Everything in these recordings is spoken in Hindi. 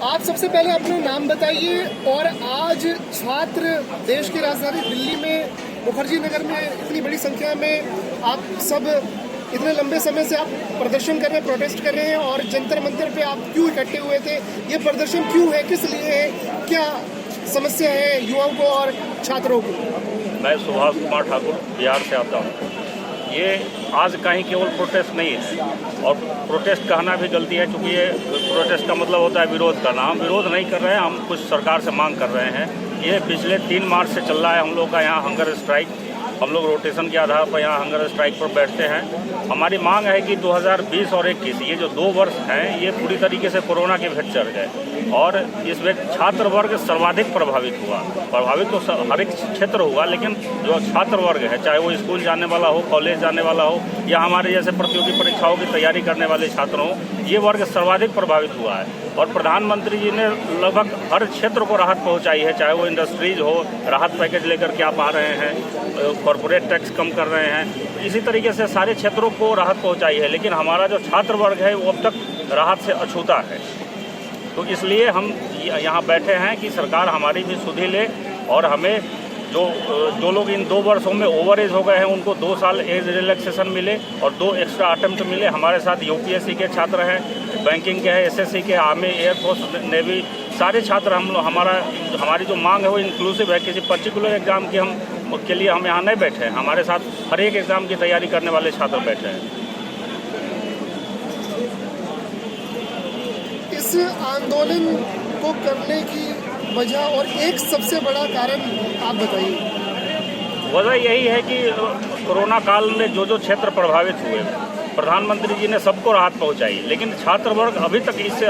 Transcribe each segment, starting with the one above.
आप सबसे पहले अपना नाम बताइए और आज छात्र देश की राजधानी दिल्ली में मुखर्जी नगर में इतनी बड़ी संख्या में आप सब इतने लंबे समय से आप प्रदर्शन कर रहे हैं, प्रोटेस्ट कर रहे हैं और जंतर मंतर पे आप क्यों इकट्ठे हुए थे? ये प्रदर्शन क्यों है, किस लिए है, क्या समस्या है युवाओं को और छात्रों को? मैं सुभाष कुमार ठाकुर बिहार से आता हूँ। ये आज कहीं केवल प्रोटेस्ट नहीं है और प्रोटेस्ट कहना भी गलती है, क्योंकि ये प्रोटेस्ट का मतलब होता है विरोध करना। हम विरोध नहीं कर रहे हैं, हम कुछ सरकार से मांग कर रहे हैं। ये पिछले 3 मार्च से चल रहा है हम लोग का यहाँ हंगर स्ट्राइक। हम लोग रोटेशन के आधार पर यहाँ हंगर स्ट्राइक पर बैठते हैं। हमारी मांग है कि 2020 और 21 ये जो 2 वर्ष हैं ये पूरी तरीके से कोरोना के भेंट चढ़ गए और इसमें छात्र वर्ग सर्वाधिक प्रभावित हुआ। प्रभावित तो हर एक क्षेत्र हुआ, लेकिन जो छात्र वर्ग है, चाहे वो स्कूल जाने वाला हो, कॉलेज जाने वाला हो या हमारे जैसे प्रतियोगी परीक्षाओं की तैयारी करने वाले छात्र हों, ये वर्ग सर्वाधिक प्रभावित हुआ है। और प्रधानमंत्री जी ने लगभग हर क्षेत्र को राहत पहुँचाई है, चाहे वो इंडस्ट्रीज हो, राहत पैकेज लेकर के आप आ रहे हैं, कॉरपोरेट टैक्स कम कर रहे हैं, इसी तरीके से सारे क्षेत्रों को राहत पहुंचाई है। लेकिन हमारा जो छात्र वर्ग है वो अब तक राहत से अछूता है। तो इसलिए हम यहाँ बैठे हैं कि सरकार हमारी भी सुधि ले और हमें जो लोग इन 2 वर्षों में ओवर एज हो गए हैं उनको 2 साल एज रिलैक्सेशन मिले और 2 एक्स्ट्रा अटेम्प्ट मिले। हमारे साथ यूपीएससी के छात्र हैं, बैंकिंग के हैं, एसएससी के, आर्मी, एयरफोर्स, नेवी, सारे छात्र हमारी जो मांग है वो इंक्लूसिव है। किसी पर्टिकुलर एग्जाम की के लिए हम यहाँ नहीं बैठे हैं, हमारे साथ हर एक एग्ज़ाम की तैयारी करने वाले छात्र बैठे हैं। इस आंदोलन को करने की वजह और एक सबसे बड़ा कारण आप बताइए। वजह यही है कि कोरोना काल में जो क्षेत्र प्रभावित हुए, प्रधानमंत्री जी ने सबको राहत पहुंचाई, लेकिन छात्र वर्ग अभी तक इससे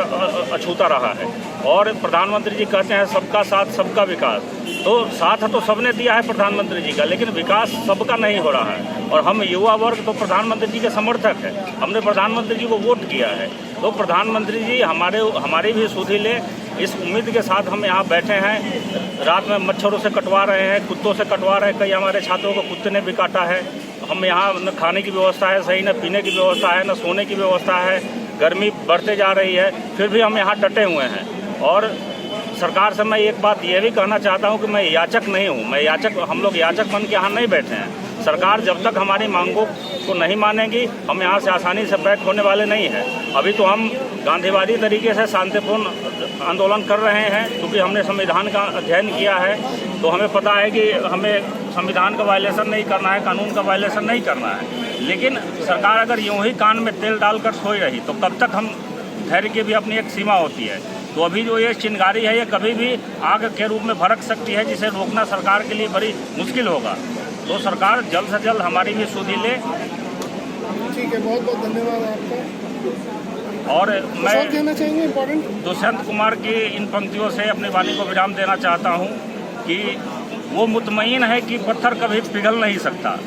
अछूता रहा है। और प्रधानमंत्री जी कहते हैं सबका साथ सबका विकास, तो साथ तो सबने दिया है प्रधानमंत्री जी का, लेकिन विकास सबका नहीं हो रहा है। और हम युवा वर्ग तो प्रधानमंत्री जी के समर्थक हैं, हमने प्रधानमंत्री जी को वोट किया है। तो प्रधानमंत्री जी हमारी भी सुधि ले, इस उम्मीद के साथ हम यहाँ बैठे हैं। रात में मच्छरों से कटवा रहे हैं, कुत्तों से कटवा रहे हैं, कई हमारे छात्रों को कुत्ते ने भी काटा है। हम यहाँ न खाने की व्यवस्था है सही, न पीने की व्यवस्था है, न सोने की व्यवस्था है। गर्मी बढ़ते जा रही है, फिर भी हम यहाँ डटे हुए हैं। और सरकार से मैं एक बात ये भी कहना चाहता हूँ कि मैं याचक नहीं हूँ, हम लोग याचक बन के यहाँ नहीं बैठे हैं। सरकार जब तक हमारी मांगों को नहीं मानेगी, हम यहाँ से आसानी से बैक होने वाले नहीं हैं। अभी तो हम गांधीवादी तरीके से शांतिपूर्ण आंदोलन कर रहे हैं, क्योंकि हमने संविधान का अध्ययन किया है, तो हमें पता है कि हमें संविधान का वायलेशन नहीं करना है, कानून का वायलेशन नहीं करना है। लेकिन सरकार अगर यूँ ही कान में तेल डालकर सोई रही तो कब तक? हम धैर्य की भी अपनी एक सीमा होती है। तो अभी जो ये चिंगारी है ये कभी भी आग के रूप में भड़क सकती है, जिसे रोकना सरकार के लिए बड़ी मुश्किल होगा। तो सरकार जल्द से जल्द हमारी भी सुधि ले। ठीक है, बहुत बहुत धन्यवाद आपका। और मैं कहना चाहेंगे इम्पोर्टेंट दुष्यंत कुमार की इन पंक्तियों से अपनी वाणी को विराम देना चाहता हूँ कि वो मुतमईन है कि पत्थर कभी पिघल नहीं सकता,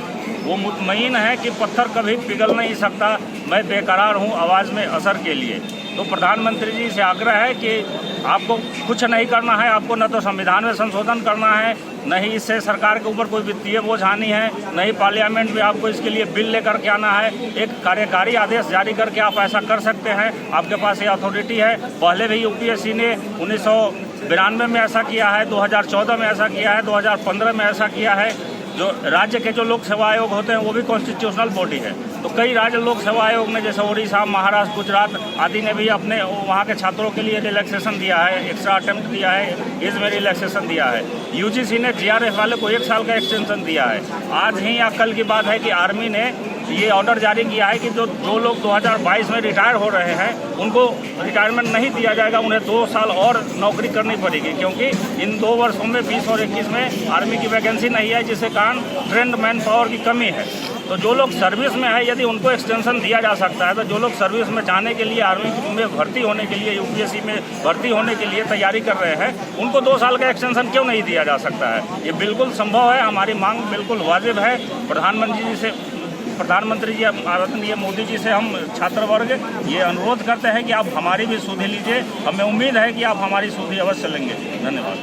वो मुतमईन है कि पत्थर कभी पिघल नहीं सकता। मैं बेकरार हूँ आवाज़ में असर के लिए। तो प्रधानमंत्री जी से आग्रह है कि आपको कुछ नहीं करना है, आपको न तो संविधान में संशोधन करना है, न ही इससे सरकार के ऊपर कोई वित्तीय बोझ आनी है, न ही पार्लियामेंट में आपको इसके लिए बिल लेकर के आना है। एक कार्यकारी आदेश जारी करके आप ऐसा कर सकते हैं, आपके पास ये अथॉरिटी है। पहले भी यूपीएससी ने 1992 में ऐसा किया है, 2014 में ऐसा किया है, 2015 में ऐसा किया है। जो राज्य के जो लोक सेवा आयोग होते हैं वो भी कॉन्स्टिट्यूशनल बॉडी है। तो कई राज्य लोक सेवा आयोग ने, जैसे उड़ीसा, महाराष्ट्र, गुजरात आदि ने भी अपने वहाँ के छात्रों के लिए रिलैक्सेशन दिया है, एक्स्ट्रा अटेम्प्ट दिया है, एज में रिलैक्सेशन दिया है। यूजीसी ने जीआरएफ वाले को 1 साल का एक्सटेंशन दिया है। आज ही या कल की बात है कि आर्मी ने ये ऑर्डर जारी किया है कि जो लोग 2022 में रिटायर हो रहे हैं उनको रिटायरमेंट नहीं दिया जाएगा, उन्हें 2 साल और नौकरी करनी पड़ेगी, क्योंकि इन 2 वर्षों में 20 और 21 में आर्मी की वैकेंसी नहीं है, जिसके कारण ट्रेंड मैन पावर की कमी है। तो जो लोग सर्विस में है, यदि उनको एक्सटेंशन दिया जा सकता है, तो जो लोग सर्विस में जाने के लिए, आर्मी में भर्ती होने के लिए, यूपीएससी में भर्ती होने के लिए तैयारी कर रहे हैं, उनको 2 साल का एक्सटेंशन क्यों नहीं दिया जा सकता है? ये बिल्कुल संभव है। हमारी मांग बिल्कुल वाजिब है। प्रधानमंत्री जी आदरणीय मोदी जी से हम छात्र वर्ग ये अनुरोध करते हैं कि आप हमारी भी सुधि लीजिए। हमें उम्मीद है कि आप हमारी सुधि अवश्य लेंगे। धन्यवाद।